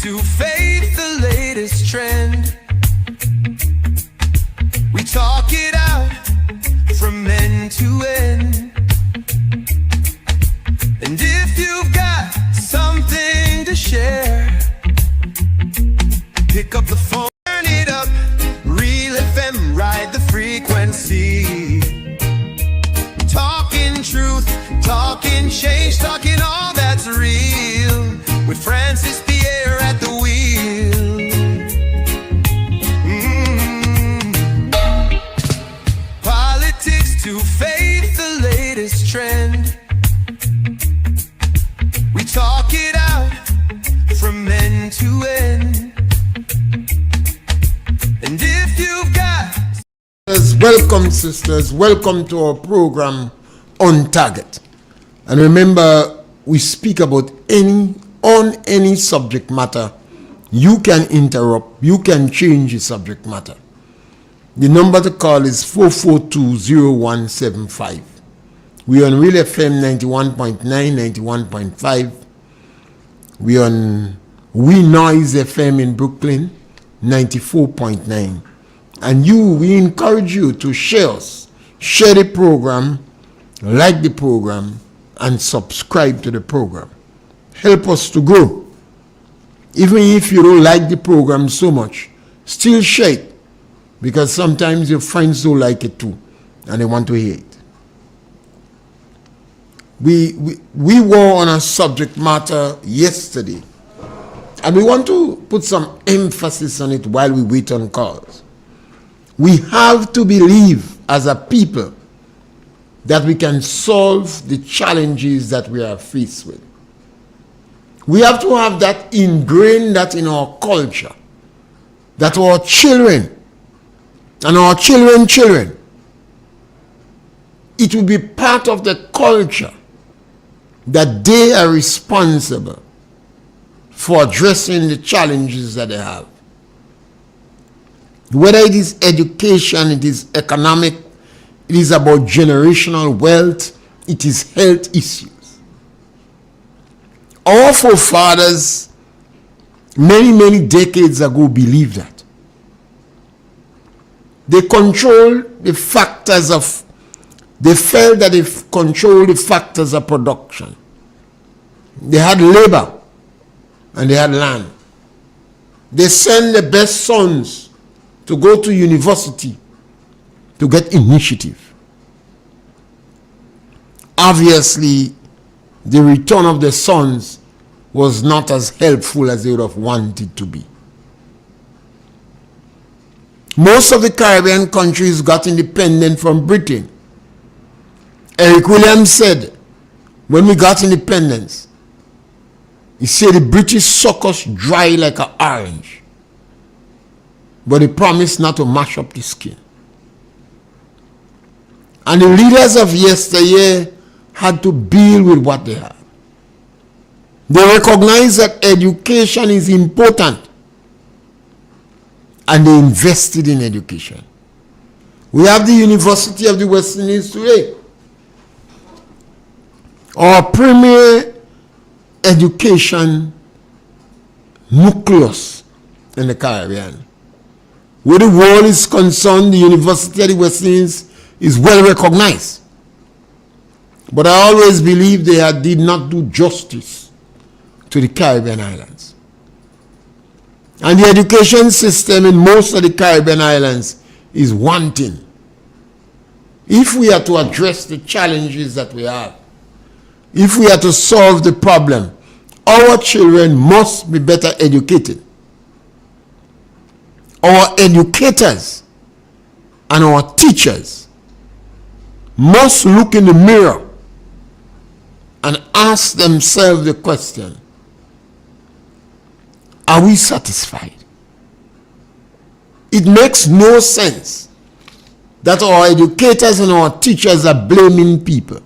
to faith, the latest trend. We talk it out from end to end. And if you've got something to share, pick up the phone, turn it up, Real FM, ride the frequency. Talking truth, talking change, talking all that's real, with Francis Pierre at the wheel. Politics to faith, the latest trend. We talk it out from end to end. And if you've got... Welcome, sisters. Welcome to our program On Target. And remember, we speak about any subject matter. You can interrupt. You can change the subject matter. The number to call is 442-0175. We are on Real FM 91.9, 91.5. We are on We Noise FM in Brooklyn 94.9. And we encourage you to share us. Share the program, like the program, and subscribe to the program. Help us to grow. Even if you don't like the program so much, still share it. Because sometimes your friends don't like it too, and they want to hear it. We were on a subject matter yesterday, and we want to put some emphasis on it while we wait on calls. We have to believe as a people that we can solve the challenges that we are faced with. We have to have that ingrained that in our culture, that our children and our children, it will be part of the culture that they are responsible for addressing the challenges that they have. Whether it is education, it is economic, it is about generational wealth, it is health issues. Our forefathers, many decades ago, believed that. They felt that they controlled the factors of production. They had labor and they had land. They sent the best sons to go to university to get initiative. Obviously, the return of the sons was not as helpful as they would have wanted to be. Most of the Caribbean countries got independent from Britain. Eric Williams said, when we got independence, he said the British suck us dry like an orange, but he promised not to mash up the skin. And the leaders of yesteryear had to deal with what they had. They recognized that education is important, and they invested in education. We have the University of the West Indies today, our premier education nucleus in the Caribbean. Where the world is concerned, the University of the West Indies is well recognized. But I always believe they did not do justice to the Caribbean islands. And the education system in most of the Caribbean islands is wanting. If we are to address the challenges that we have, if we are to solve the problem, our children must be better educated. Our educators and our teachers must look in the mirror and ask themselves the question, are we satisfied? It makes no sense that our educators and our teachers are blaming people.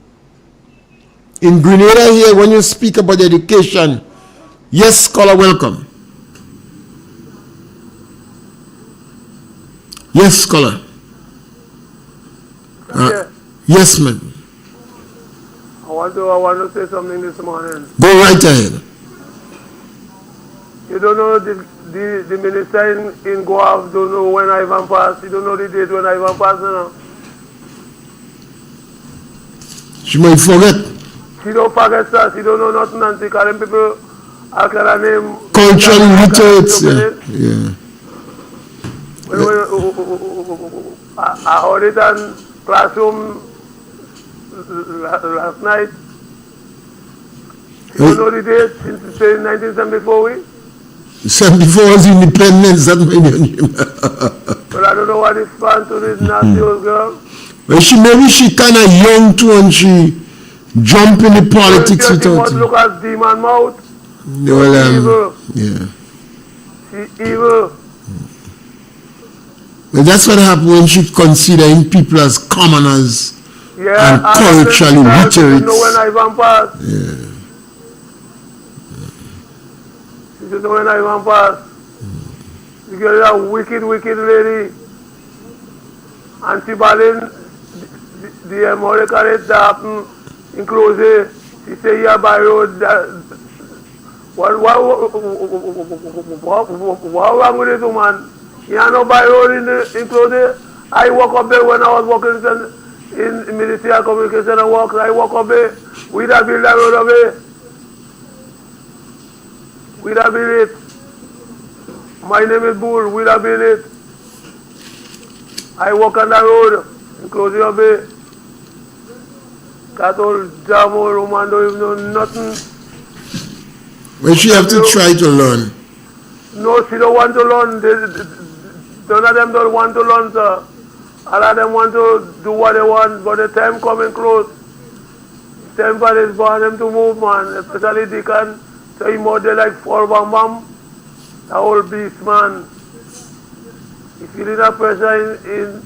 In Grenada here, when you speak about education, yes, scholar, welcome. Yes, scholar. Yes, man. I want to say something this morning. Go right ahead. You don't know the minister in Guav don't know when Ivan passed. You don't know the date when Ivan passed now. She might forget. She don't forget that. She don't know nothing and she call them people I can name Cultural illiterates. Yeah. I heard it in classroom last night. You don't know the date since 1974 we? 74 was independence, that made you. But I don't know what is fun to this nasty old girl. Well, maybe she kind of young too and she jump in the politics She without must look at demon mouth. well, evil. yeah. She's evil. Well, that's what happened when she considering people as commoners and culturally literates. literates. Know when Ivan passed. Yeah. She should know when Ivan passed. She got a wicked lady. And she balling the American that happened in Close. She say here by road that what wrong with this woman? You know by road in Close. I walk up there when I was working in ministerial communication and work. I walk up there. We that build that road up there. We that build it. My name is Bull. We that build it. I walk on that road in Close up there. That old jam old woman don't even know nothing. Well, she have to try to learn. No, she don't want to learn. None of them don't want to learn, sir. All of them want to do what they want, but the time coming close. Time for this born them to move, man. Especially Deacon. So he more they like 4 bam bam. The whole beast, man. He feeling that pressure in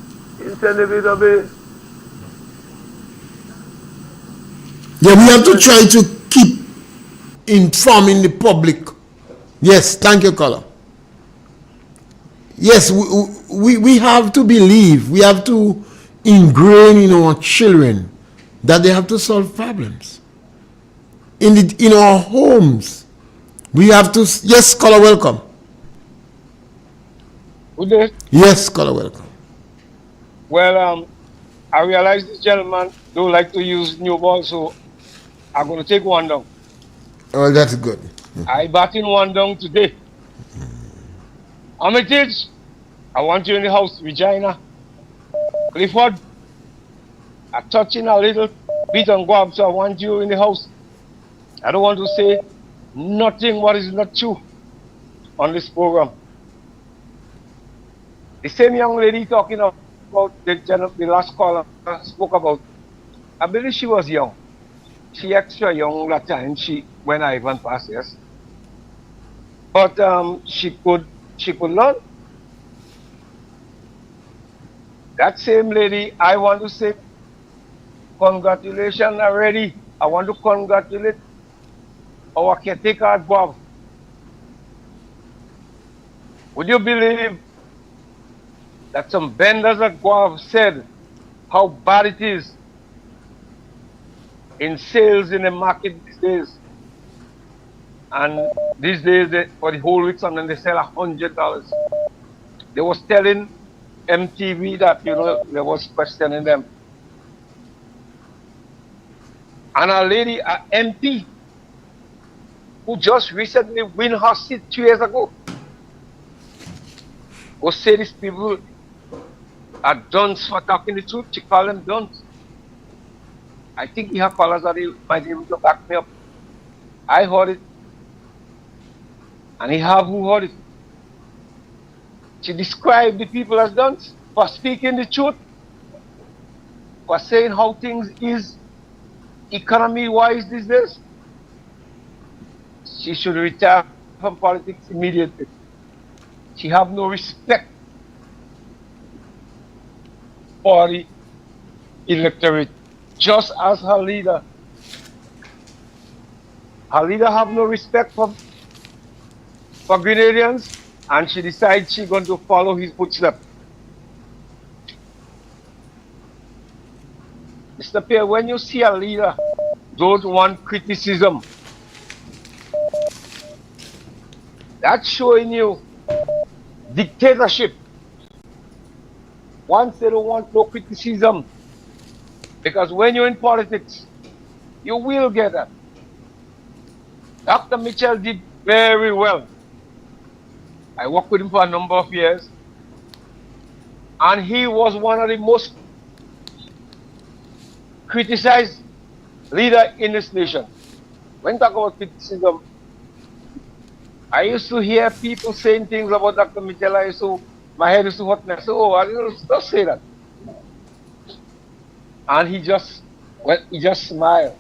St. David Bay. Yeah, we have to try to keep informing the public. Yes, thank you, caller. Yes, we have to believe, we have to ingrain in our children that they have to solve problems. In our homes, we have to, yes, caller, welcome. Good day. Yes, caller, welcome. Well, I realize this gentleman don't like to use new ball, so I'm going to take one down. Oh, that's good. I batting one down today. Armitage, I want you in the house, Regina. Clifford, I'm touching a little bit on Guam, so I want you in the house. I don't want to say nothing what is not true on this program. The same young lady talking about the last caller spoke about, I believe she was young. She extra young that time when Ivan passed, yes. But she could learn. That same lady, I want to say congratulations already. I want to congratulate our caretaker at Bob. Would you believe that some vendors at Guav said how bad it is in sales in the market these days? And these days, for the whole week, sometimes they sell $100. They was telling MTV that, they was questioning them. And a lady, an MP, who just recently win her seat 2 years ago, who say these people are dunce for talking the truth. She call them dunce. I think he have callers that he might be able to back me up. I heard it. And he have who heard it. She described the people as dunce for speaking the truth, for saying how things is economy-wise these days. She should retire from politics immediately. She have no respect for the electorate, just as her leader. Her leader have no respect for Grenadians, and she decides she's going to follow his footsteps. Mr. Pierre, when you see a leader don't want criticism, That's showing you dictatorship. Once they don't want no criticism, because when you're in politics, you will get that. Dr. Mitchell did very well. I worked with him for a number of years, and he was one of the most criticized leader in this nation. When talk about criticism, I used to hear people saying things about Dr. Mitchell. My head used to hurt, and I said, oh, I don't say that. And he just smiled.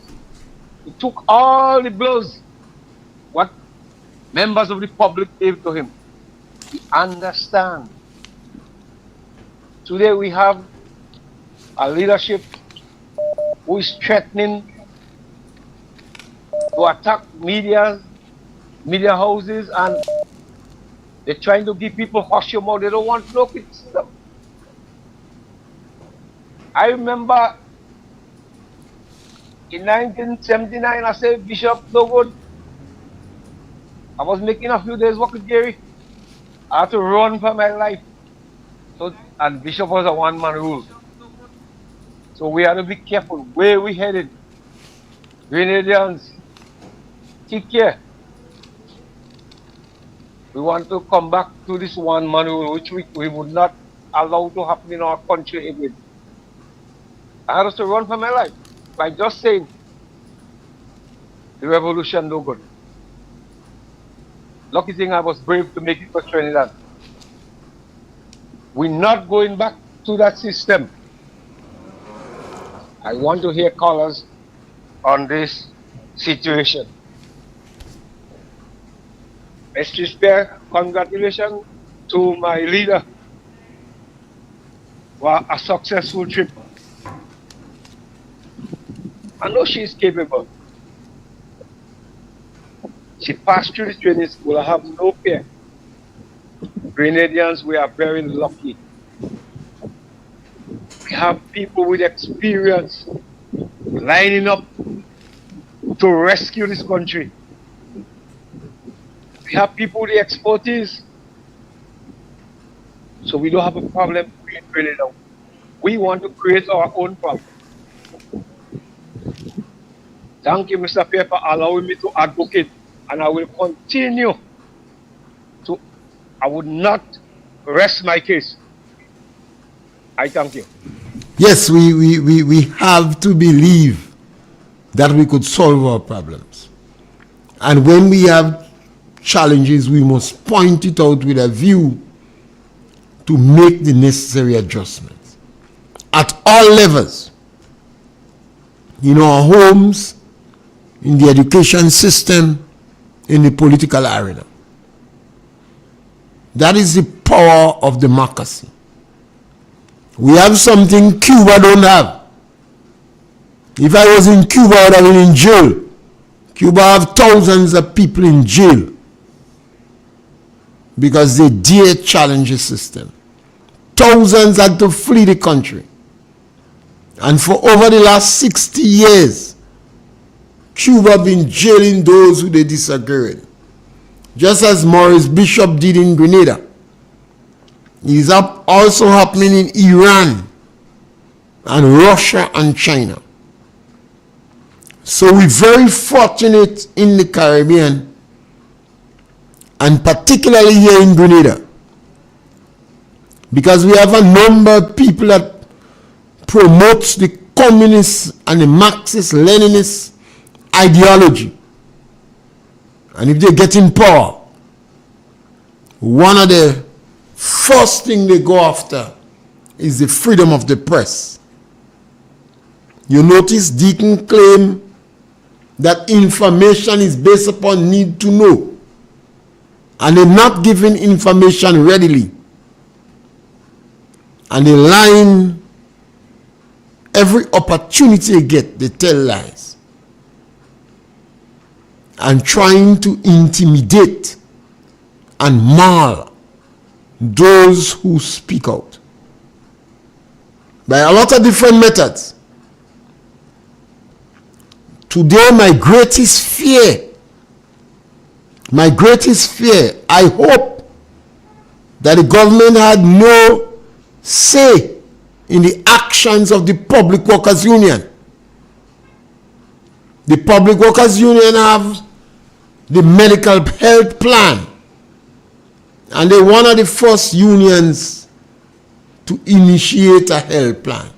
He took all the blows what members of the public gave to him. He understands. Today we have a leadership who is threatening to attack media houses, and they're trying to give people hush your mouth. They don't want no criticism. I remember in 1979, I said, Bishop, no good. I was making a few days work with Gary. I had to run for my life. So, and Bishop was a one-man rule. So we had to be careful where we headed. Grenadians, take care. We want to come back to this one-man rule, which we would not allow to happen in our country again. I had to run for my life by just saying the revolution no good. Lucky thing I was brave to make it for Trinidad. We're not going back to that system. I want to hear callers on this situation. Mr. Pierre, congratulations to my leader for a successful trip. I know she is capable. She passed through the training school. I have no fear. Grenadians, we are very lucky. We have people with experience lining up to rescue this country. We have people with the expertise. So we don't have a problem creating Grenada. We want to create our own problem. Thank you, Mr. Pierre, for allowing me to advocate, and I will continue to, I would not rest my case. I thank you. Yes, we have to believe that we could solve our problems. And when we have challenges, we must point it out with a view to make the necessary adjustments at all levels. In our homes, in the education system, in the political arena. That is the power of democracy. We have something Cuba don't have. If I was in Cuba, I would have been in jail. Cuba have thousands of people in jail because they dare challenge the system. Thousands had to flee the country. And for over the last 60 years, Cuba been jailing those who they disagree with. Just as Maurice Bishop did in Grenada. It is also happening in Iran and Russia and China. So we're very fortunate in the Caribbean, and particularly here in Grenada, because we have a number of people that promotes the communist and the Marxist-Leninist ideology. And if they get in power, one of the first thing they go after is the freedom of the press. You notice Deacon claim that information is based upon need to know, and they're not giving information readily, and they line every opportunity they get, they tell lies and trying to intimidate and maul those who speak out by a lot of different methods. Today, my greatest fear My greatest fear, I hope that the government had no say in the actions of the Public Workers Union. The Public Workers Union have the medical health plan, and they're one of the first unions to initiate a health plan.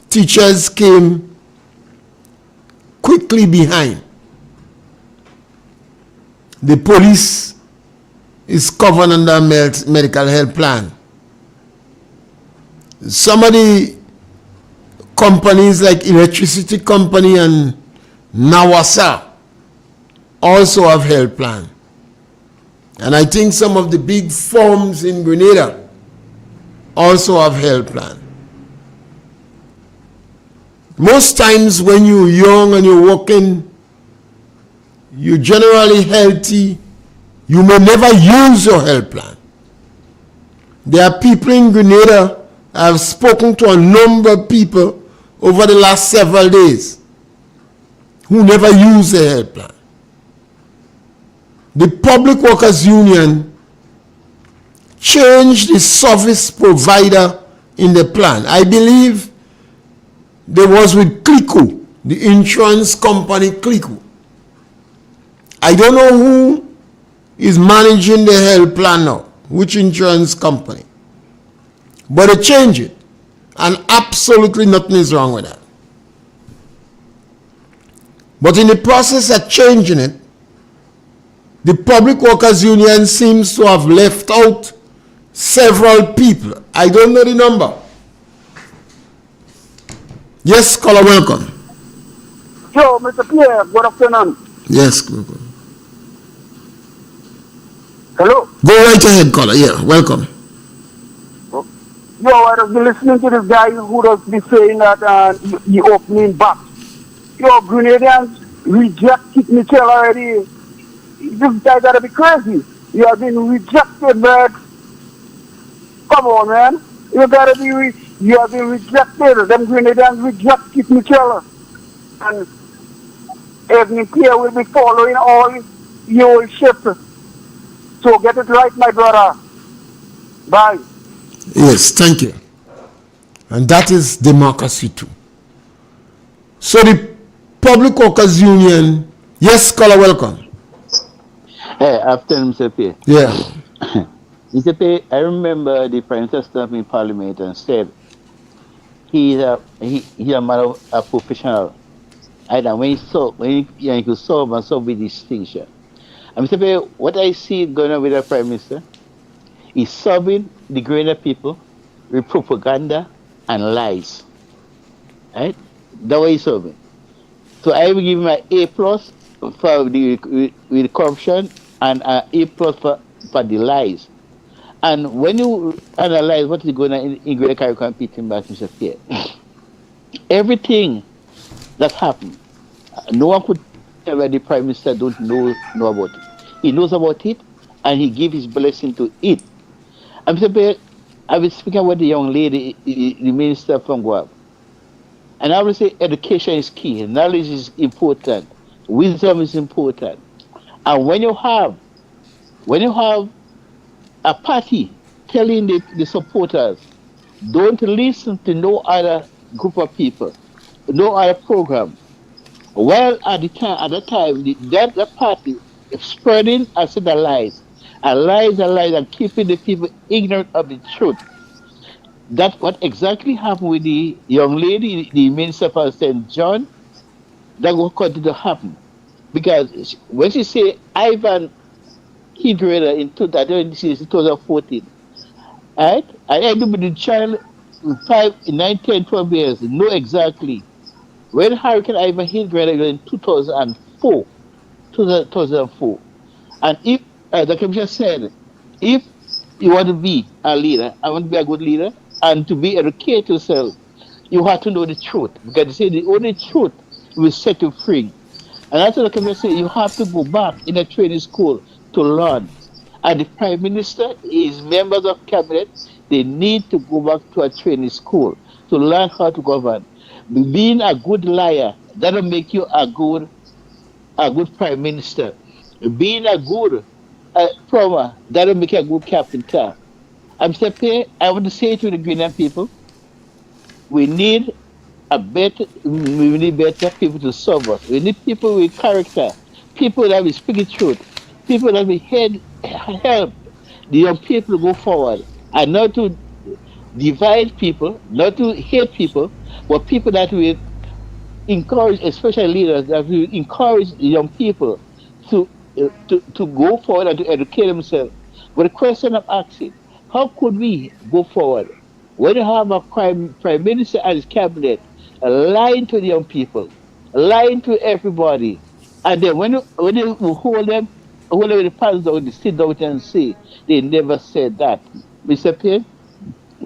Teachers came quickly behind. The police is covered under medical health plan. Some of the companies like electricity company and Nawasa also have health plan. And I think some of the big firms in Grenada also have health plan. Most times when you're young and you're working, you're generally healthy, you may never use your health plan. There are people in Grenada, I've spoken to a number of people over the last several days who never use their health plan. The Public Workers Union changed the service provider in the plan. I believe there was with Clico, the insurance company Clico. I don't know who is managing the health plan now, which insurance company. But they changed it, and absolutely nothing is wrong with that. But in the process of changing it, the Public Workers Union seems to have left out several people. I don't know the number. Yes, caller, welcome. Yo, Mr. Pierre, good afternoon. Yes, go. Hello? Go right ahead, caller. Yeah, welcome. Yo, I was listening to this guy who was be saying that he opening back. Yo, Grenadians reject Mitchell already. This guy gotta be crazy. You have been rejected, man. Come on, man. You have been rejected. Them Grenadians reject Kit Mitchell. And Evening Pierre will be following all your ships. So get it right, my brother. Bye. Yes, thank you. And that is democracy too. So the Public Workers Union, yes, caller, welcome. Hey, afternoon, Mr. Pierre. Yeah. Mr. Pierre, I remember the Prime Minister stood in Parliament and said he's a man of a professional. And when he could solve and solve with distinction. And Mr. Pierre, what I see going on with the Prime Minister is solving the greater people with propaganda and lies. Right? That's what he's solving. So I will give him an A plus for with corruption and an A plus for the lies. And when you analyze what is going on in Greater Caribbean competing back, Mr. Pierre, everything that happened, no one could tell where the Prime Minister don't know about it. He knows about it and he gives his blessing to it. And Mr. Pierre, I was speaking about the young lady, the minister from Guam. And I would say education is key, knowledge is important, wisdom is important. And when you have a party telling the supporters, don't listen to no other group of people, no other program. Well, at that time, that party is spreading a set of lies, and keeping the people ignorant of the truth. That's what exactly happened with the young lady, the minister for St. John. That will continue to happen. Because when she say Ivan Hidreda in 2014, right? And everybody, the child 9, 10, 12 years, know exactly. When Hurricane Ivan hit Grenada in 2004, and if, the commission said, if you want to be a leader, I want to be a good leader, and to be educated yourself, you have to know the truth. Because they say the only truth will set you free. And that's what the commission said, you have to go back in a training school to learn. And the Prime Minister, his members of cabinet, they need to go back to a training school to learn how to govern. Being a good liar, that'll make you a good Prime Minister. Being a good plumber doesn't make a good carpenter. I'm saying, I want to say to the Greenland people, we need we need better people to serve us. We need people with character, people that will speak the truth, people that will help the young people go forward, and not to divide people, not to hate people, but people that will encourage, especially leaders, that will encourage the young people to to go forward and to educate themselves. But the question I'm asking, how could we go forward when you have a prime minister and his cabinet lying to the young people, lying to everybody, and then when you hold them with the pants down, they sit down and say they never said that. Mr. Pierre,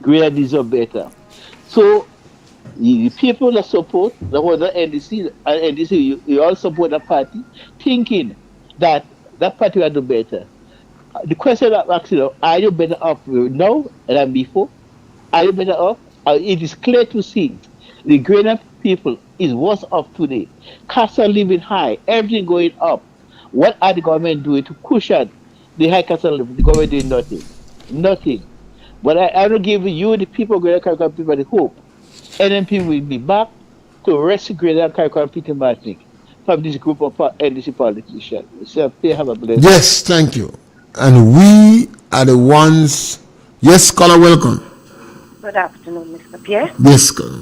Greater deserve better. So the people that support the other NDC and NDC, you all support the party, thinking that that party will do better. The question I'm asking you, are you better off now than before? Are you better off? It is clear to see the greater people is worse off today. Costs are living high, everything going up. What are the government doing to cushion the high cost of living? The government doing nothing. Nothing. But I will give you, the people, Greater Caricom people, the hope. NMP will be back to rescue Greater Caricom Peter Martinic from this group of NDC politicians. So, have a blessing. Yes, thank you. And we are the ones. Yes, caller, welcome. Good afternoon, Mr. Pierre. Yes, caller.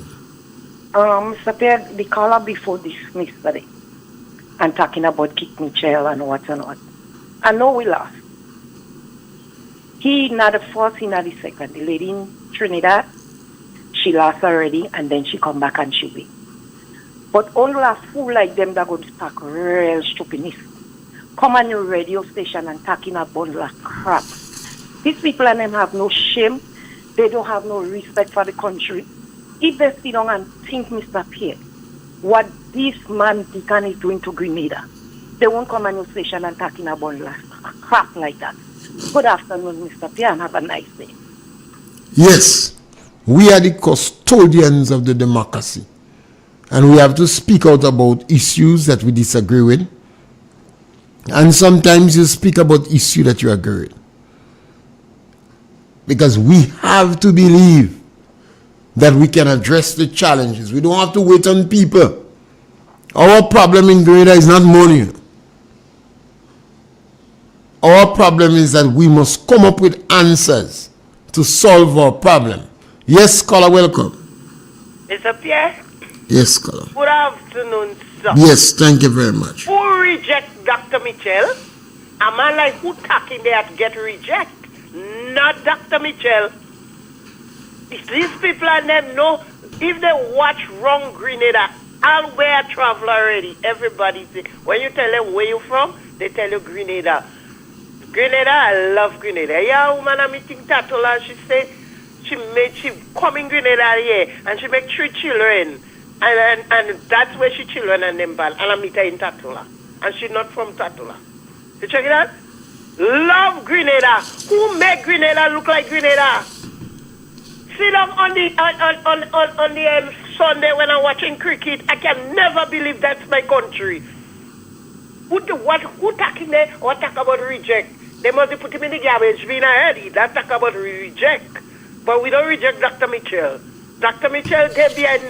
Mr. Pierre, the caller before this yesterday and talking about Kit Mitchell and what and what. I know we lost. He not the first, he not the second. The lady in Trinidad, she lost already and then she come back and she win. But only a fool like them that go to talk real stupidness. Come on your radio station and talking a bundle of crap. These people and them have no shame. They don't have no respect for the country. If they sit down and think, Mr. Pierre, what this man Deacon is doing to Grenada, they won't come on your station and talking a bundle of crap like that. Good afternoon, Mr. Pierre, and have a nice day. Yes, we are the custodians of the democracy. And we have to speak out about issues that we disagree with. And sometimes you speak about issues that you agree with. Because we have to believe that we can address the challenges. We don't have to wait on people. Our problem in Grenada is not money. Our problem is that we must come up with answers to solve our problem. Yes, caller, welcome. Mr. Pierre? Yes, caller. Good afternoon, sir. Yes, thank you very much. Who reject Dr. Mitchell? A man like who talking there to get reject? Not Dr. Mitchell. If these people and them know, if they watch wrong Grenada, all where travel already, everybody say, when you tell them where you from, they tell you Grenada. Grenada, I love Grenada. Yeah, woman, I'm meeting Tatola, she say, she come in Grenada here, and she make 3 children. And that's where she children and them ball. And I meet her in Tatola. And she's not from Tatola. You check it out? Love Grenada. Who make Grenada look like Grenada? Sit down on the Sunday when I'm watching cricket. I can never believe that's my country. Who talking there or talk about reject? They must put him in the garbage being already. That talk about reject. But we don't reject Dr. Mitchell. Dr. Mitchell, they behind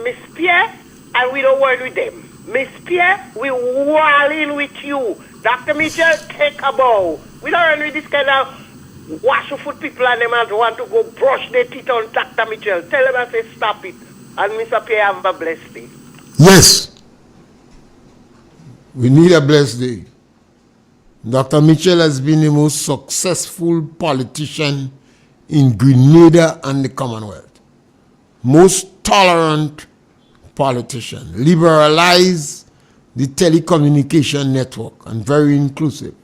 Miss Pierre, and we don't work with them. Miss Pierre, we wall in with you. Dr. Mitchell, take a bow. We don't run with this kind of wash your foot people and them and want to go brush their teeth on Dr. Mitchell. Tell them I say stop it. And Mr. Pierre, have a blessed day. Yes. We need a blessed day. Dr. Mitchell has been the most successful politician in Grenada and the Commonwealth. Most tolerant politician. Liberalized the telecommunication network and very inclusive.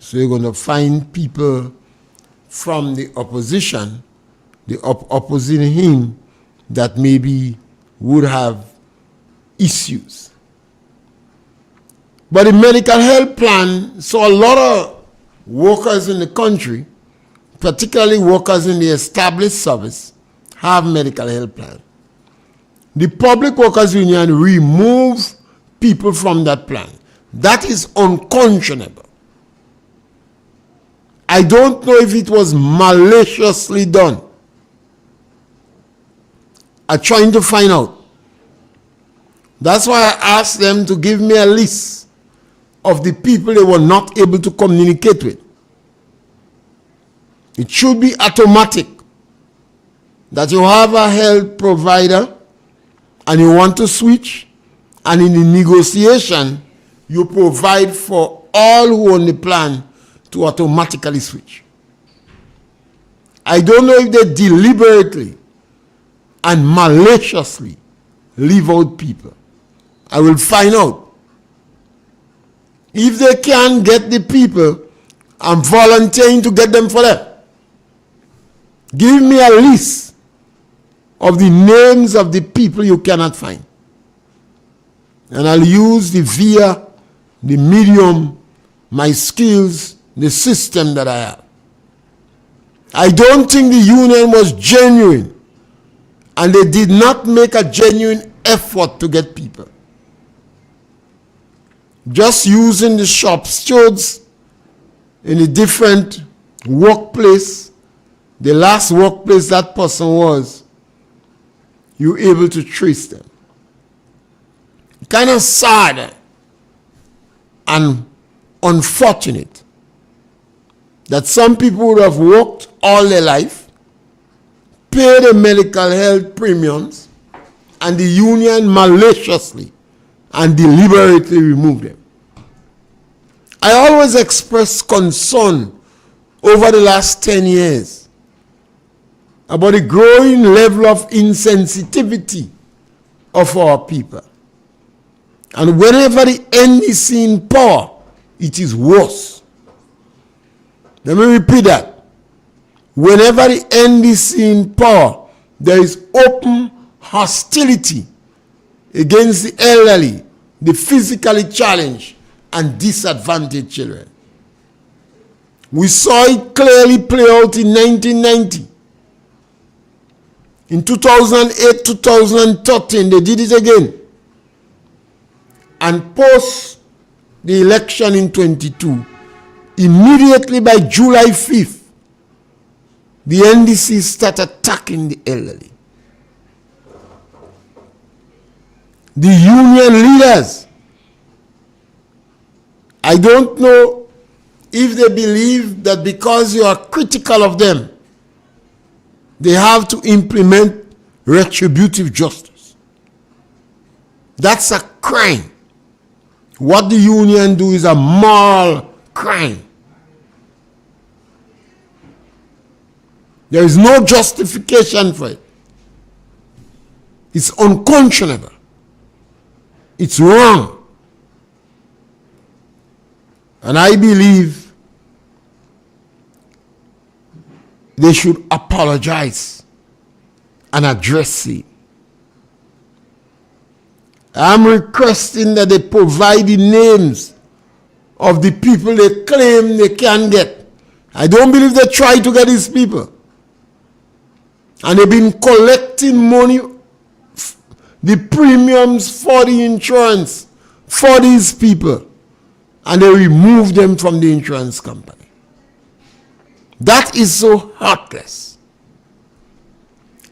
So you're going to find people from the opposition, opposing him, that maybe would have issues. But the medical health plan, so a lot of workers in the country, particularly workers in the established service, have medical health plan. The Public Workers Union remove people from that plan. That is unconscionable. I don't know if it was maliciously done. I'm trying to find out. That's why I asked them to give me a list of the people they were not able to communicate with. It should be automatic that you have a health provider and you want to switch, and in the negotiation, you provide for all who on the plan to automatically switch. I don't know if they deliberately and maliciously leave out people. I will find out. If they can't get the people, I'm volunteering to get them for them. Give me a list of the names of the people you cannot find. And I'll use the via, the medium, my skills, the system that I have. I don't think the union was genuine, and they did not make a genuine effort to get people. Just using the shop stewards in a different workplace, the last workplace that person was, you're able to trace them. Kind of sad and unfortunate that some people would have worked all their life, pay the medical health premiums, and the union maliciously and deliberately remove them. I always express concern over the last 10 years about the growing level of insensitivity of our people. And whenever the NDC in power, it is worse. Let me repeat that. Whenever the NDC in power, there is open hostility against the elderly, the physically challenged, and disadvantaged children. We saw it clearly play out in 1990. In 2008, 2013, they did it again. And post the election in 22, immediately by July 5th, the NDC started attacking the elderly. The union leaders, I don't know if they believe that because you are critical of them, they have to implement retributive justice. That's a crime. What the union do is a moral crime. There is no justification for it. It's unconscionable. It's wrong. And I believe they should apologize and address it. I'm requesting that they provide the names of the people they claim they can get. I don't believe they try to get these people. And they've been collecting money, the premiums for the insurance for these people, and they remove them from the insurance company. That is so heartless.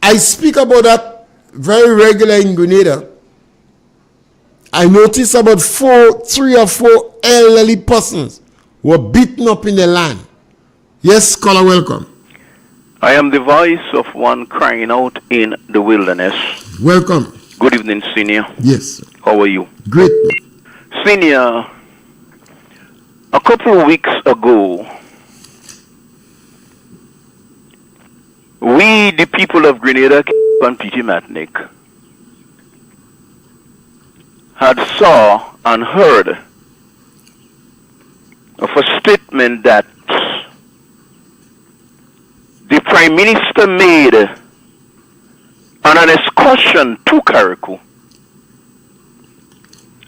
I speak about that very regularly in Grenada. I noticed about 3 or 4 elderly persons were beaten up in the land. Yes, caller, welcome. I am the voice of one crying out in the wilderness. Welcome. Good evening, Senior. Yes. How are you? Great. Senior, a couple of weeks ago, we, the people of Grenada and P.T. Matnick, had saw and heard of a statement that the Prime Minister made on an excursion to Carriacou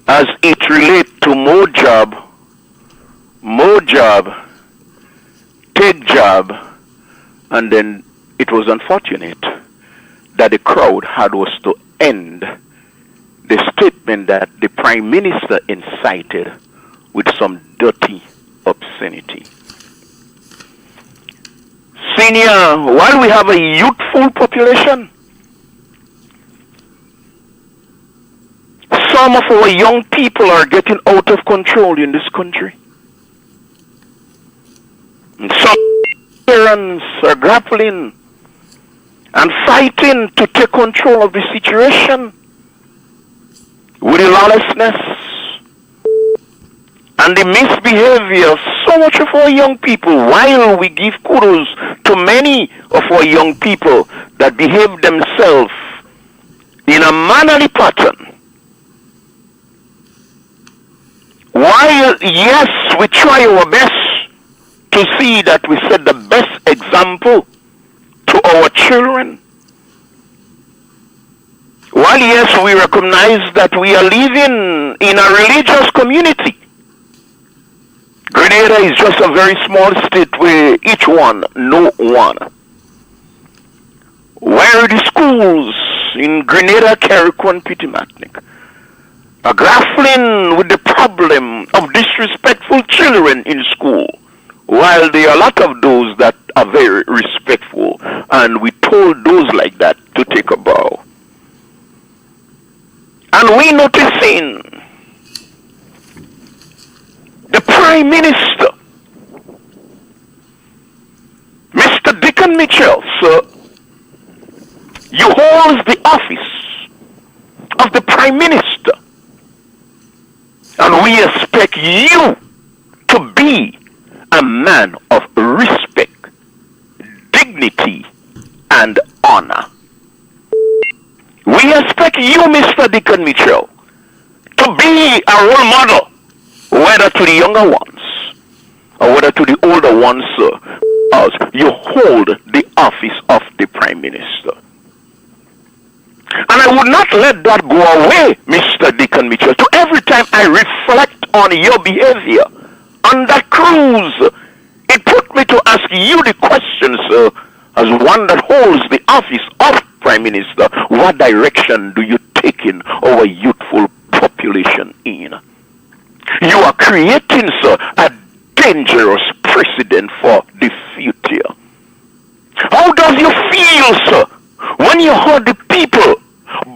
as it relates to more job, take job, and then it was unfortunate that the crowd was to end the statement that the Prime Minister incited with some dirty obscenity. Senior, while we have a youthful population, some of our young people are getting out of control in this country. And some parents are grappling and fighting to take control of the situation with the lawlessness and the misbehavior of so much of our young people, while we give kudos to many of our young people that behave themselves in a mannerly pattern. While, yes, we try our best to see that we set the best example to our children, while, yes, we recognize that we are living in a religious community. Grenada is just a very small state where each one know one. Where the schools in Grenada, Carrick, and Pittimatnik are grappling with the problem of disrespectful children in school, while there are a lot of those that are very respectful, and we told those like that to take a bow. And we noticing the Prime Minister, Mr. Dickon Mitchell, sir, you hold the office of the Prime Minister, and we expect you to be a man of respect, dignity, and honor. We expect you, Mr. Dickon Mitchell, to be a role model, whether to the younger ones or whether to the older ones, as you hold the office of the Prime Minister. And I would not let that go away, Mr. Dickon Mitchell. So every time I reflect on your behavior on that cruise, it put me to ask you the question, sir, as one that holds the office of Prime Minister, what direction do you take in our youthful population in? You are creating, sir, a dangerous precedent for the future. How does you feel, sir, when you heard the people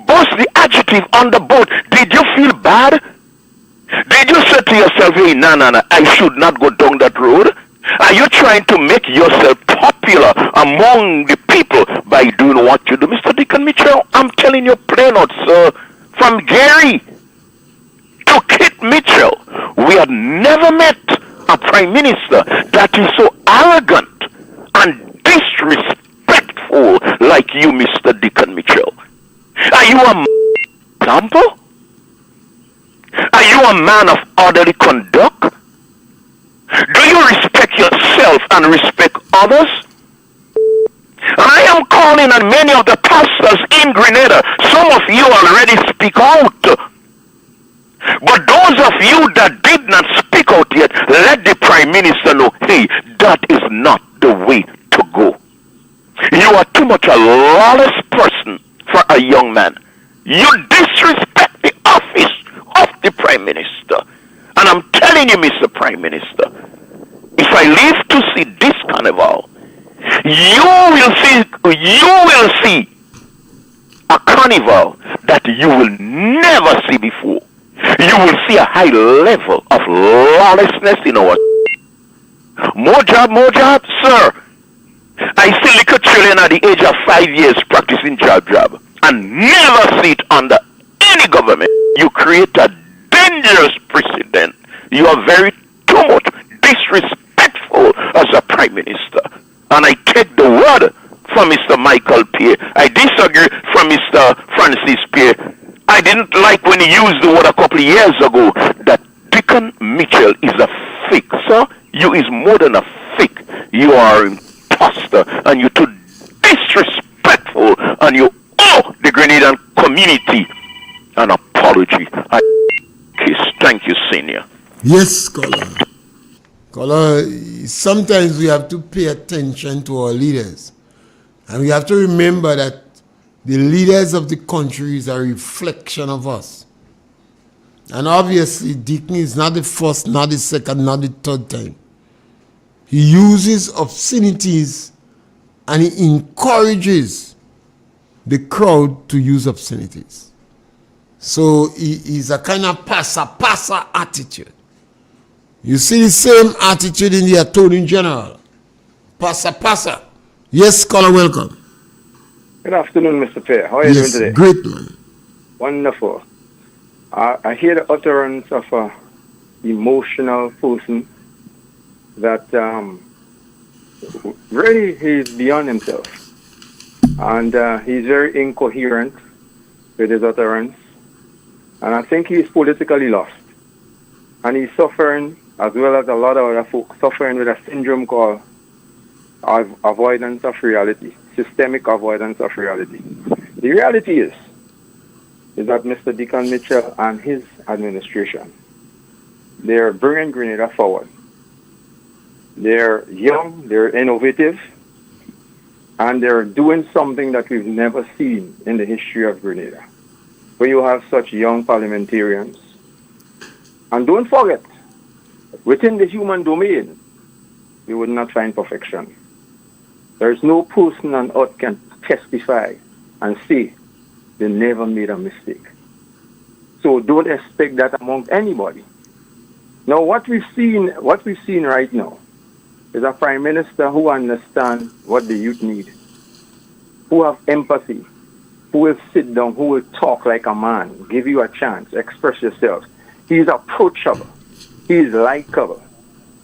boast the adjective on the boat? Did you feel bad? Did you say to yourself, hey, no, I should not go down that road? Are you trying to make yourself popular among the people by doing what you do? Mr. Dickon Mitchell, I'm telling you plain out, sir, from Gary to Kit Mitchell, we have never met a Prime Minister that is so arrogant and disrespectful like you, Mr. Dickon Mitchell. Are you a example? Are you a man of orderly conduct? Do you respect yourself and respect others? And I am calling on many of the pastors in Grenada. Some of you already speak out. But those of you that did not speak out yet, let the Prime Minister know, hey, that is not the way to go. You are too much a lawless person for a young man. You disrespect the office of the Prime Minister. And I'm telling you, Mr. Prime Minister, if I live to see this carnival, you will see a carnival that you will never see before. You will see a high level of lawlessness in our. More job, sir. I see little children at the age of 5 years practicing job, and never see it under any government. You create a dangerous precedent. You are very too much disrespectful as a Prime Minister. And I take the word from Mr. Michael Pierre. I disagree from Mr. Francis Pierre. I didn't like when he used the word a couple of years ago that Dickon Mitchell is a fake. Sir, you is more than a fake. You are an imposter and you're too disrespectful and you owe the Grenadian community an apology. Thank you, Senior. Yes, Scholar. Scholar, sometimes we have to pay attention to our leaders. And we have to remember that the leaders of the country is a reflection of us. And obviously, Deacon is not the first, not the second, not the third time. He uses obscenities and he encourages the crowd to use obscenities. So he's a kind of passer attitude. You see the same attitude in the Attorney General. Passer. Yes, caller, welcome. Good afternoon, Mr. Pierre. How are you doing today? Great, man. Wonderful. I hear the utterance of an emotional person that really he's beyond himself. And he's very incoherent with his utterance. And I think he's politically lost. And he's suffering, as well as a lot of other folks, suffering with a syndrome called avoidance of reality, systemic avoidance of reality. The reality is that Mr. Deacon Mitchell and his administration, they're bringing Grenada forward. They're young, they're innovative, and they're doing something that we've never seen in the history of Grenada, where you have such young parliamentarians. And don't forget, within the human domain, you would not find perfection. There is no person on earth can testify and say they never made a mistake. So don't expect that among anybody. Now, what we've seen right now is a prime minister who understands what the youth need, who have empathy, who will sit down, who will talk like a man, give you a chance, express yourself. He's approachable, he's likable,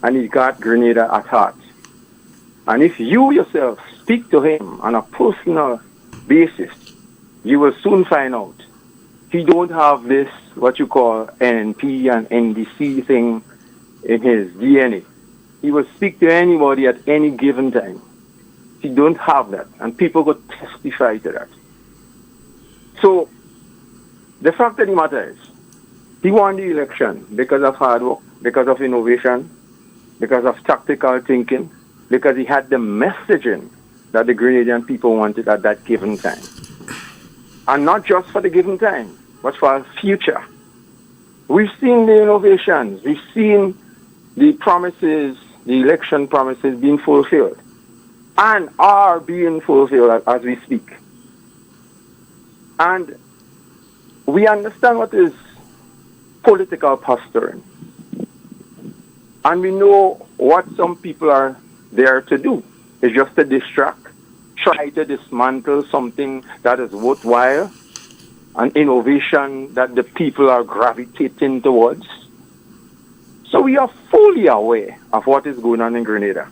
and he got Grenada at heart. And if you yourself speak to him on a personal basis, you will soon find out he don't have this, what you call NNP and NDC thing in his DNA. He will speak to anybody at any given time. He don't have that, and people could testify to that. So, the fact of the matter is, he won the election because of hard work, because of innovation, because of tactical thinking, because he had the messaging that the Grenadian people wanted at that given time. And not just for the given time, but for our future. We've seen the innovations, we've seen the promises, the election promises being fulfilled, and are being fulfilled as we speak. And we understand what is political posturing. And we know what some people are there to do. It's just to distract, try to dismantle something that is worthwhile, an innovation that the people are gravitating towards. So we are fully aware of what is going on in Grenada.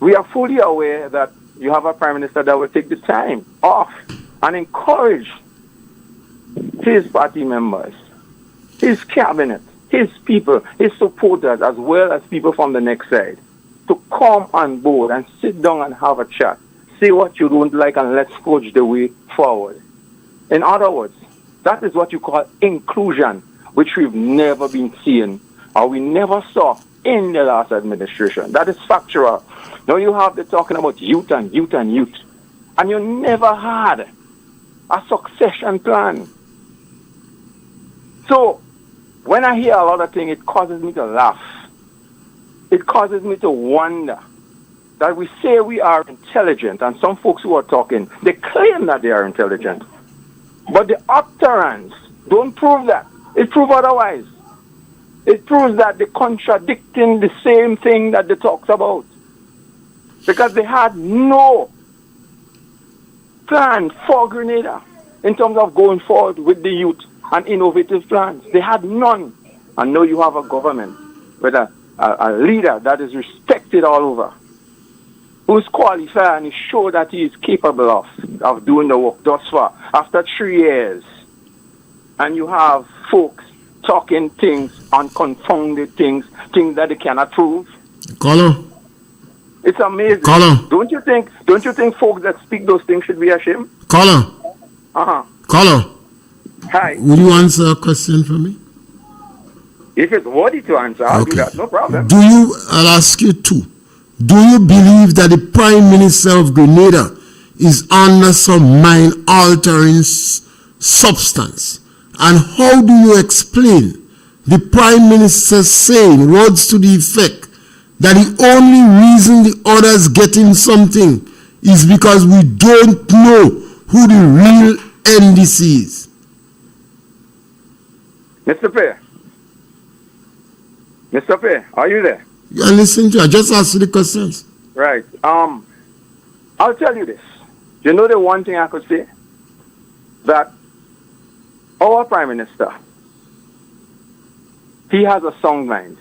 We are fully aware that you have a prime minister that will take the time off and encourage his party members, his cabinet, his people, his supporters, as well as people from the next side, to come on board and sit down and have a chat. Say what you don't like and let's forge the way forward. In other words, that is what you call inclusion, which we've never been seeing, or we never saw in the last administration. That is factual. Now you have the talking about youth and youth and youth, and you never had a succession plan. So, when I hear a lot of things, it causes me to laugh. It causes me to wonder that we say we are intelligent, and some folks who are talking, they claim that they are intelligent. But the utterance don't prove that. It proves otherwise. It proves that they're contradicting the same thing that they talks about. Because they had no plan for Grenada in terms of going forward with the youth and innovative plans. They had none. And now you have a government with a leader that is respected all over, who's qualified and is sure that he is capable of doing the work thus far, after 3 years. And you have folks talking things, unconfounded things that they cannot prove. Caller. It's amazing. Caller. Don't you think folks that speak those things should be ashamed? Caller. Caller. Hi. Will you answer a question for me? If it's worthy to answer, I'll do that. No problem. I'll ask you two. Do you believe that the Prime Minister of Grenada is under some mind-altering substance And how do you explain the Prime Minister saying words to the effect that the only reason the others getting something is because we don't know who the real NDC is? Mr. Pierre. Mr. Pierre, are you there? You are listening to. I just asked you the questions. Right. I'll tell you this. You know the one thing I could say? That our Prime Minister, he has a sound mind.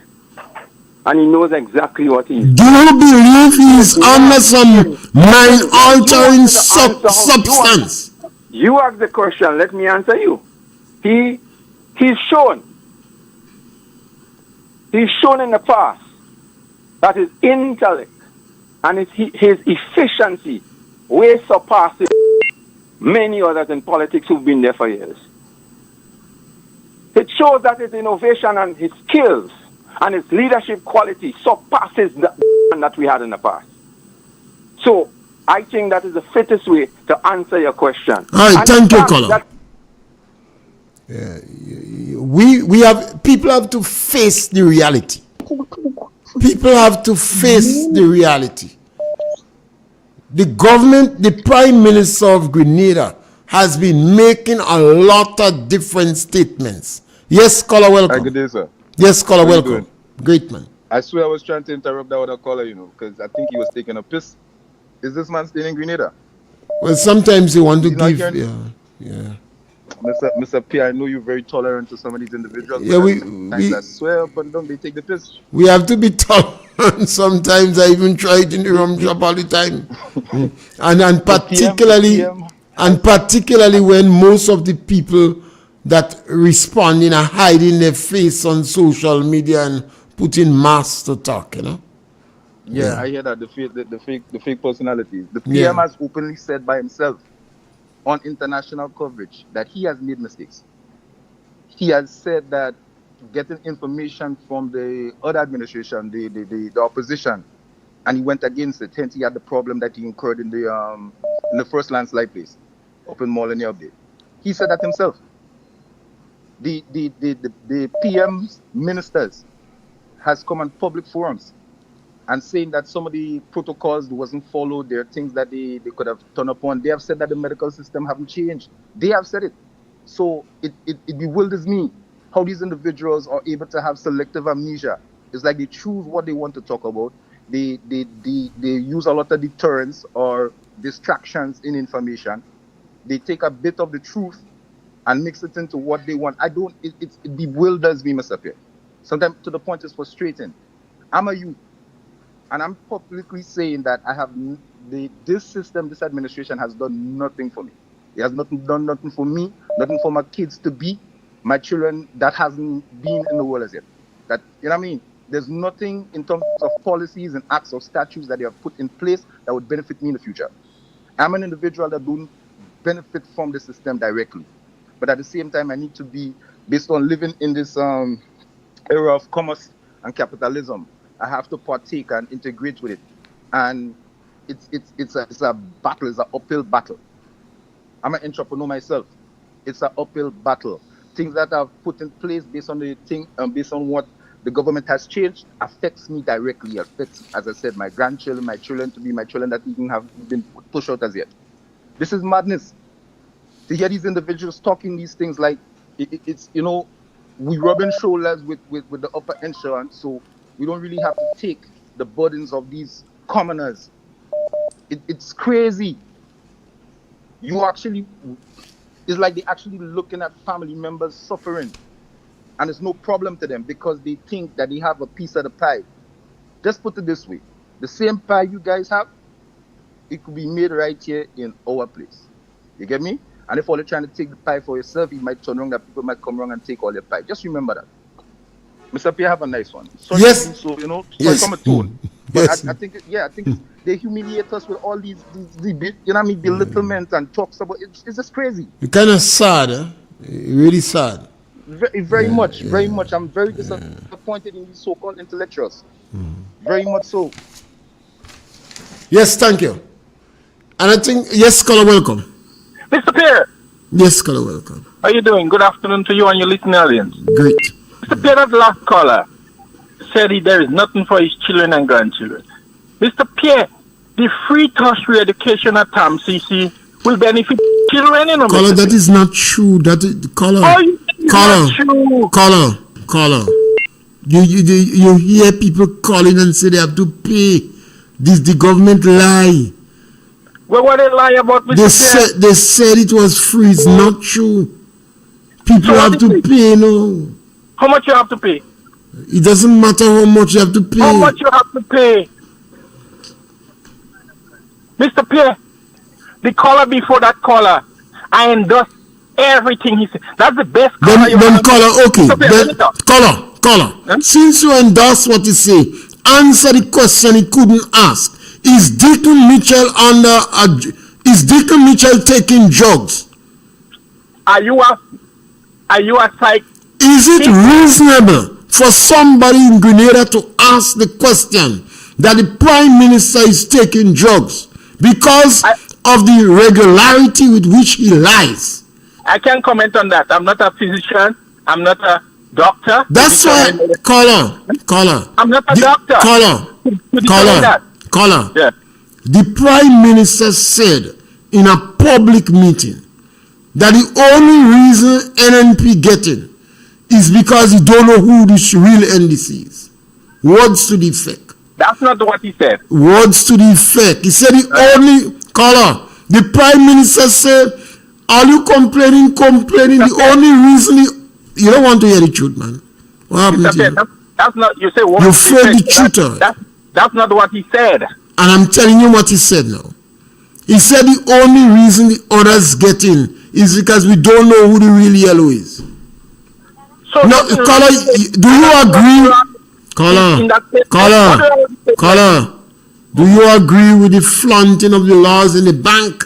And he knows exactly what he is. Do you believe he is under some mind-altering substance? You ask the question, let me answer you. He's shown in the past that his intellect and his efficiency way surpasses many others in politics who've been there for years. It shows that his innovation and his skills and his leadership quality surpasses that we had in the past. So I think that is the fittest way to answer your question. All right, thank you, caller. We have people have to face the reality. People have to face the reality. The government, the Prime Minister of Grenada, has been making a lot of different statements. Yes, caller, welcome. Hi, good day, sir. Yes, caller, welcome. Great man. I swear I was trying to interrupt that other caller, because I think he was taking a piss. Is this man still in Grenada? Well, sometimes you want to give. Yeah. Mr. Pierre, I know you're very tolerant to some of these individuals. Yeah, I swear, but don't they take the piss? We have to be tolerant. Sometimes I even try it in the rum shop all the time, and particularly when most of the people that responding are hiding their face on social media and putting masks to talk. Yeah, I hear that the fake personalities. The PM has openly said by himself on international coverage that he has made mistakes. He has said that getting information from the other administration, the opposition, and he went against it. Hence, he had the problem that he incurred in the first landslide place, up in Molyneux update. He said that himself. The PM's ministers has come on public forums and saying that some of the protocols wasn't followed. There are things that they could have turned upon. They have said that the medical system haven't changed. They have said it. So it bewilders me how these individuals are able to have selective amnesia. It's like they choose what they want to talk about. They use a lot of deterrence or distractions in information. They take a bit of the truth and mix it into what they want. It bewilders me, Mr. Pierre. Sometimes to the point it's frustrating. I'm a youth. And I'm publicly saying that I have this system, this administration has done nothing for me. It has done nothing for me, nothing for my kids to be, my children that hasn't been in the world as yet. That, you know what I mean? There's nothing in terms of policies and acts or statutes that they have put in place that would benefit me in the future. I'm an individual that don't benefit from the system directly. But at the same time, I need to be, based on living in this era of commerce and capitalism, I have to partake and integrate with it, and it's a battle. It's an uphill battle. I'm an entrepreneur myself. It's an uphill battle. Things that I've put in place based on based on what the government has changed affects me directly. Affects, as I said, my grandchildren, my children to be my children that even have been pushed out as yet. This is madness. To hear these individuals talking these things like it's we rubbing shoulders with the upper echelon, so we don't really have to take the burdens of these commoners. It's crazy. It's like they're actually looking at family members suffering, and it's no problem to them because they think that they have a piece of the pie. Just put it this way: the same pie you guys have, it could be made right here in our place. You get me? And if all you're trying to take the pie for yourself, you might turn around, that people might come around and take all your pie. Just remember that. Mr. Pierre, have a nice one. Sorry yes. So, yes. From a tone. But yes. I think they humiliate us with all these belittlement and talks about it. It's just crazy. It's kind of sad, huh? Really sad. Very much. I'm very disappointed in these so-called intellectuals. Very much so. Yes, thank you. And I think, yes, caller, welcome. Mr. Pierre. Yes, caller, welcome. How you doing? Good afternoon to you and your listening audience. Great. Mr. Pierre, that last caller said there is nothing for his children and grandchildren. Mr. Pierre, the free tertiary education at TAMCC will benefit children, you know. Caller, Mr. that Pierre. is not true. That is caller. Oh, it's not true. Caller. You hear people calling and say they have to pay. This the government lie. Well, what they lie about, Mr. Pierre? They said it was free. It's not true. People So have to pay, no. How much you have to pay? It doesn't matter how much you have to pay. How much you have to pay? Mr. Pierre, the caller before that caller, I endorse everything he said. That's the best caller you Then have. caller, okay. Mr. Pierre, Then, let me talk. caller. Huh? Since you endorse what he say, answer the question he couldn't ask. Is Deacon Mitchell taking drugs? Are you a psych? Is it reasonable for somebody in Grenada to ask the question that the Prime Minister is taking drugs because of the regularity with which he lies? I can't comment on that. I'm not a physician. I'm not a doctor. That's why, caller. I'm not a doctor. Caller. Yeah. The Prime Minister said in a public meeting that the only reason NNP getting is because he don't know who the real NDC is. Words to the effect. That's not what he said. Words to the effect. He said the only caller. The Prime Minister said, "Are you complaining? The only reason you don't want to hear the truth, man. What happened to you? That's not. You say what? You afraid the truth. That's not what he said. And I'm telling you what he said now. He said the only reason the others get in is because we don't know who the real yellow is. So no, caller, do you agree? Caller, do you agree with the flaunting of the laws in the bank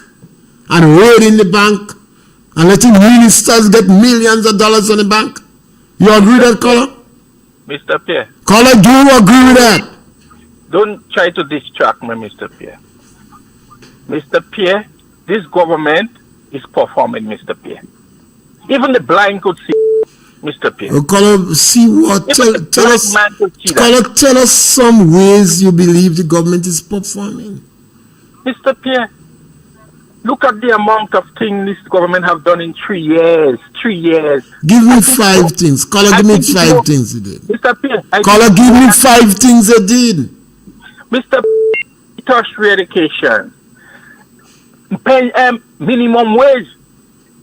and raiding the bank and letting ministers get millions of dollars on the bank? You agree with that, caller? Mr. Pierre. Caller, do you agree with that? Don't try to distract me, Mr. Pierre. Mr. Pierre, this government is performing, Mr. Pierre. Even the blind could see, Mr. Pierre. Oh, caller, see what? Tell us. Caller, tell us some ways you believe the government is performing. Mr. Pierre, look at the amount of things this government have done in 3 years. 3 years. Give me 5 things. Caller, give me 5 things he did. Mr. Pierre. Caller, give me 5 things he did. Mr. Tertiary education. Pay minimum wage.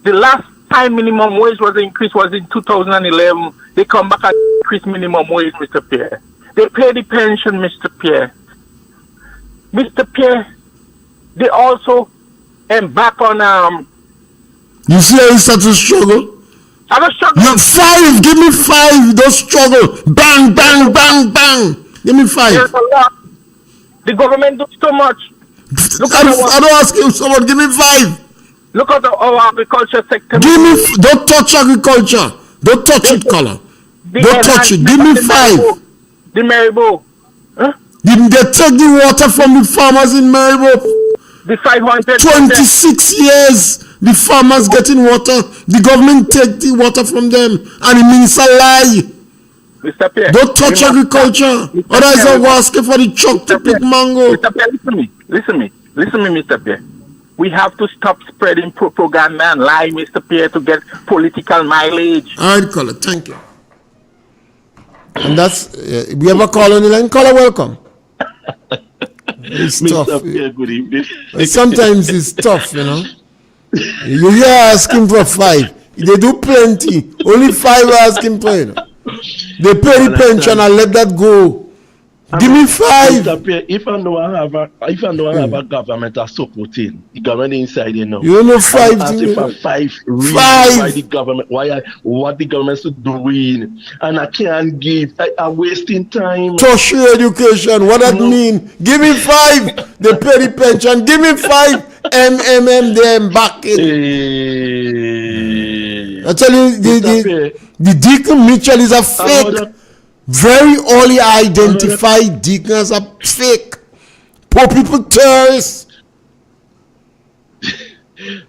The last time minimum wage was increased was in 2011. They come back and increase minimum wage, Mr. Pierre. They pay the pension, Mr. Pierre. Mr. Pierre, they also embark on You see how you start to struggle? I don't struggle. You 5, give me 5. Don't struggle. Bang, bang, bang, bang. Give me 5. There's a lot. The government does so much. I don't ask you so much. Give me 5. Look at our agriculture sector. Don't touch agriculture. Don't touch it, caller. Don't touch it. Give me 5. The Maribo. Huh? Didn't they take the water from the farmers in Maribo? The 500. 26 years. The farmers getting water. The government take the water from them. And it means a lie. Mr. Pierre, don't touch agriculture. Otherwise, I'll ask you for the truck to pick mango. Mr. Pierre, listen me, Mr. Pierre. We have to stop spreading propaganda and lie, Mr. Pierre, to get political mileage. All right, caller, thank you. And that's, we have a call on the line. Caller, welcome. It's tough. Mr. Pierre, good evening. Sometimes it's tough, you know. You hear asking for 5. They do plenty. Only 5 are asking for, you know. They pay the pension and let that go. Give me 5. Mr. Pierre, if I know I have a government that's supporting the government inside, you know. You know 5. Asking for 5 reasons why the government, what the government is doing, and I can't give. I'm wasting time. Tertiary education, what that mean? Give me 5. They pay the pension. Give me 5. Them back in. I tell you, the Deacon Mitchell is a fake. Very early identified Deacon as a fake. Poor people terrorists.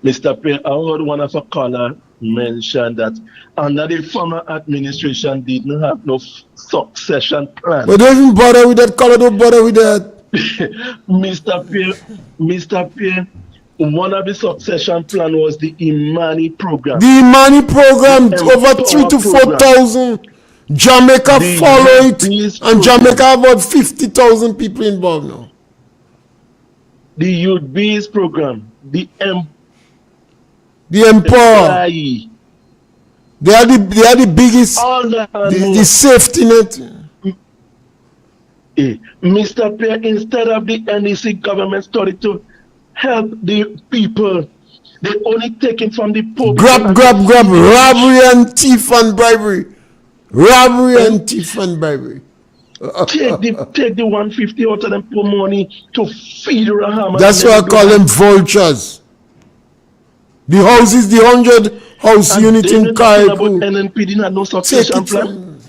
Mr. Pierre, I heard one of a caller mentioned that under the former administration didn't have no succession plan. But don't even bother with that color, don't bother with that. Mr. Pierre, one of the succession plan was the Imani program. The Imani program, over 3,000 to 4,000. Jamaica follow it, and Jamaica have about 50,000 people involved now. The Youth Bees program, the Empower. They are the biggest, the safety net. Mr. Pierre, instead of the NEC government started to help the people, they only taking from the poor. Grab, robbery and thief and bribery. Robbery and thief and bribery. Take the 150 out of them poor money to feed Rahama. That's why I call them vultures. The houses, the 100 house unit in Kaiku. NNP didn't have no succession plan.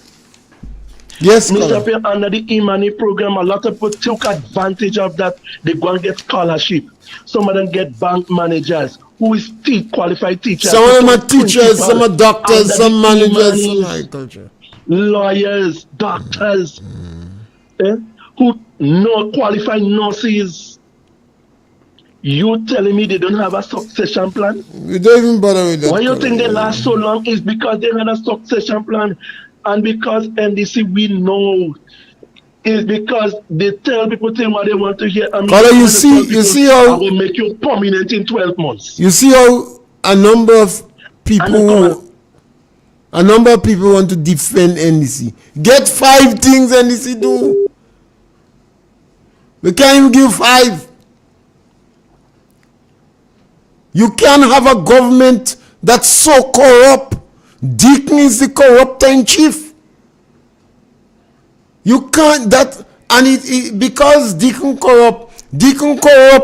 Yes, Mr. Pierre, under the Imani program, a lot of people took advantage of that. They go and get scholarship. Some of them get bank managers who is qualified teachers. Some of them are teachers, some are doctors, some managers, some agriculture. Lawyers, doctors, who no qualified nurses. You telling me they don't have a succession plan? We don't even bother with that. Why you think they last so long is because they had a succession plan, and because NDC we know is because they tell people what they want to hear. And you see how I will make you prominent in 12 months. You see how a number of people want to defend NDC. Get 5 things NDC do. We can't even give 5. You can't have a government that's so corrupt. Deacon is the corrupter in chief. You can't because Deacon corrupt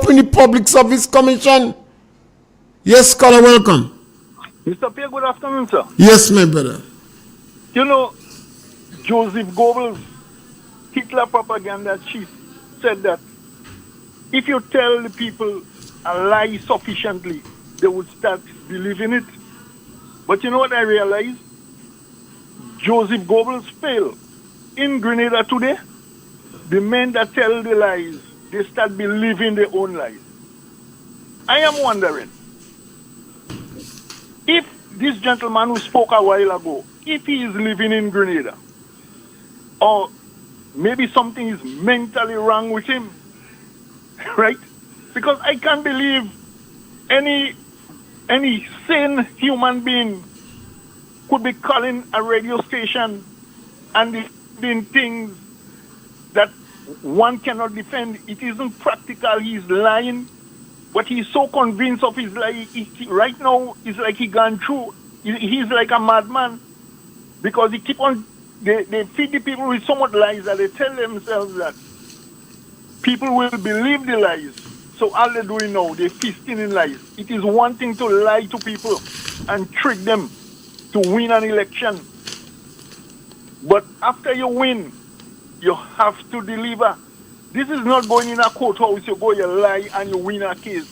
in the Public Service Commission. Yes, scholar, welcome. Mr. Pierre, good afternoon, sir. Yes, my brother. You know, Joseph Goebbels, Hitler propaganda chief, said that if you tell the people a lie sufficiently, they would start believing it. But you know what I realized? Joseph Goebbels failed. In Grenada today, the men that tell the lies, they start believing their own lies. I am wondering, if this gentleman who spoke a while ago, if he is living in Grenada, or maybe something is mentally wrong with him, right? Because I can't believe any sane human being could be calling a radio station and doing things that one cannot defend. It isn't practical. He's lying, but he's so convinced of his lie. Right now, it's like he gone through. He's like a madman because he keep on. They feed the people with so much lies that they tell themselves that people will believe the lies. So all they're doing now, they're feasting in lies. It is one thing to lie to people and trick them to win an election. But after you win, you have to deliver. This is not going in a courthouse, you go, you lie, and you win a case,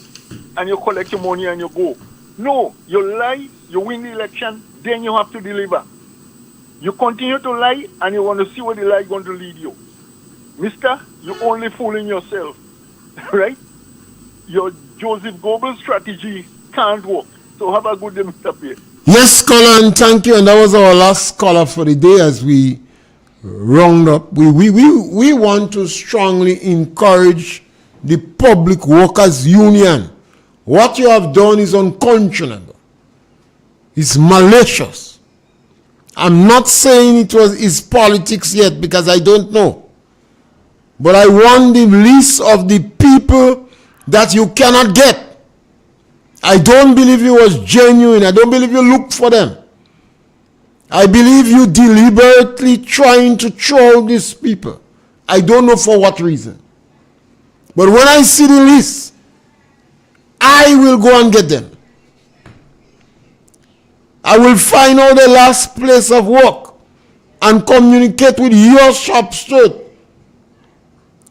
and you collect your money and you go. No, you lie, you win the election, then you have to deliver. You continue to lie, and you want to see where the lie is going to lead you. Mister, you're only fooling yourself, right? Your Joseph Goebbels strategy can't work. So have a good day, Mr. Pierre. Yes, caller, and thank you. And that was our last caller for the day as we round up. We want to strongly encourage the Public Workers Union. What you have done is unconscionable. It's malicious. I'm not saying it's politics yet because I don't know. But I want the list of the people that you cannot get. I don't believe it was genuine. I don't believe you looked for them. I believe you deliberately trying to troll these people. I don't know for what reason. But when I see the list, I will go and get them. I will find out the last place of work and communicate with your shop steward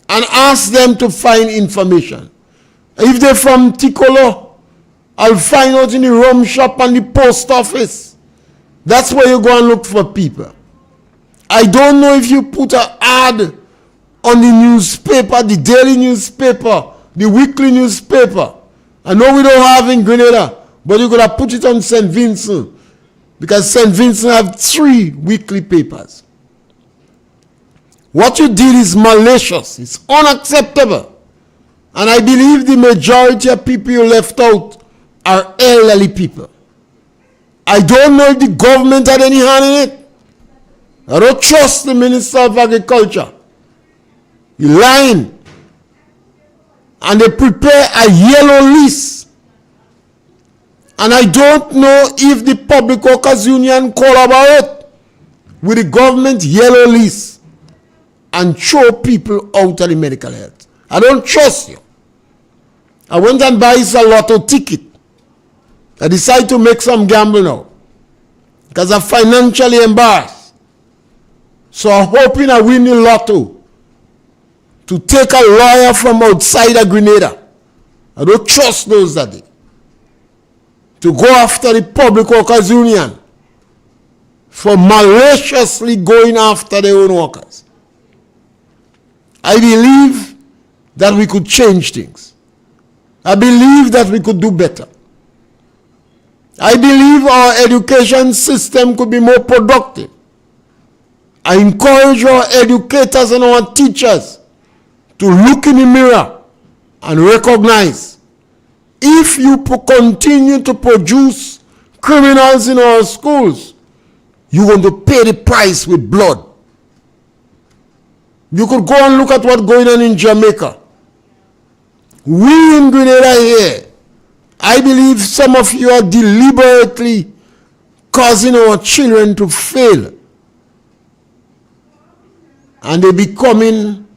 and ask them to find information. If they're from Ticolo, I'll find out in the rum shop and the post office. That's where you go and look for people. I don't know if you put an ad on the newspaper, the daily newspaper, the weekly newspaper. I know we don't have in Grenada, but you could have put it on St. Vincent, because St. Vincent have 3 weekly papers. What you did is malicious. It's unacceptable. And I believe the majority of people you left out are elderly people. I don't know if the government had any hand in it. I don't trust the Minister of Agriculture. He's lying. And they prepare a yellow list. And I don't know if the Public Workers Union collaborate with the government yellow list and throw people out of the medical health. I don't trust you. I went and buy a lotto ticket. I decided to make some gamble now because I'm financially embarrassed. So I'm hoping I win the lotto to take a lawyer from outside of Grenada. I don't trust those that day. To go after the Public Workers Union for maliciously going after their own workers. I believe that we could change things. I believe that we could do better. I believe our education system could be more productive. I encourage our educators and our teachers to look in the mirror and recognize if you continue to produce criminals in our schools, you're going to pay the price with blood. You could go and look at what's going on in Jamaica. We in Grenada here, I believe some of you are deliberately causing our children to fail. And they're becoming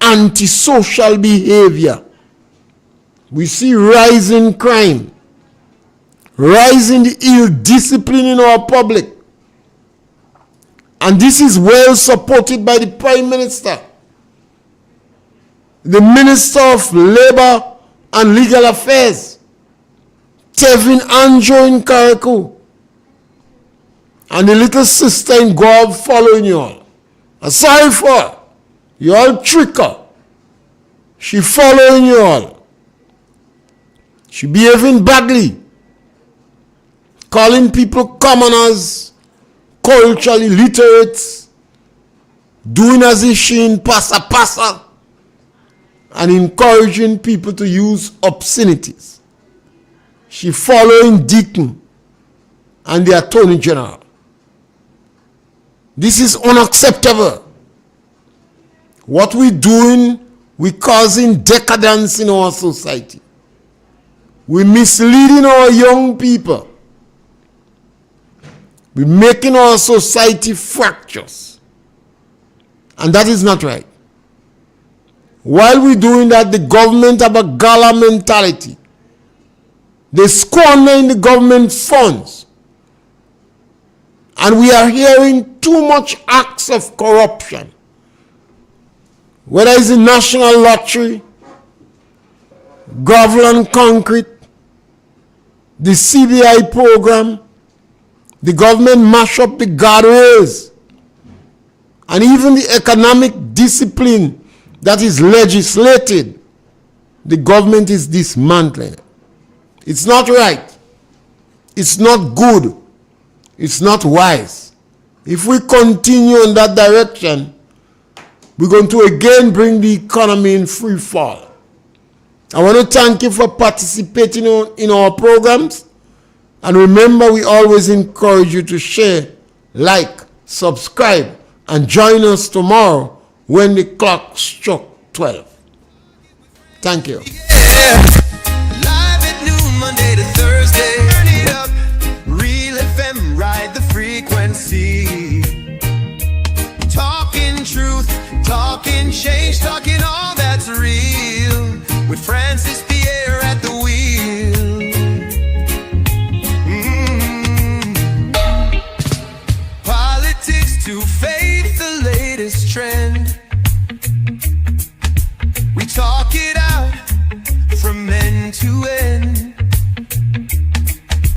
antisocial behavior. We see rising crime, rising the ill discipline in our public. And this is well supported by the Prime Minister, the Minister of Labor and Legal Affairs, Tevin Anjo in Carriacou, and the little sister in Gob following you all. I'm sorry for her. You all trick her. She following you all. She behaving badly, calling people commoners, culturally literates, doing as if she in pasa, and encouraging people to use obscenities. She following Deacon and the Attorney General. This is unacceptable. What we're doing, we're causing decadence in our society. We're misleading our young people. We're making our society fractious. And that is not right. While we're doing that, the government have a gala mentality. They squander in the government funds. And we are hearing too much acts of corruption. Whether it's the National Lottery, gravel and concrete, the CBI program, the government mash up the guardrails, and even the economic discipline that is legislated, the government is dismantling. It's not right. It's not good. It's not wise. If we continue in that direction, we're going to again bring the economy in free fall. I want to thank you for participating in our programs. And remember, we always encourage you to share, like, subscribe, and join us tomorrow when the clock struck 12. Thank you. Yeah. Live at noon, Monday to Thursday. Turn it up. Real FM, ride the frequency. Talking truth, talking change, talking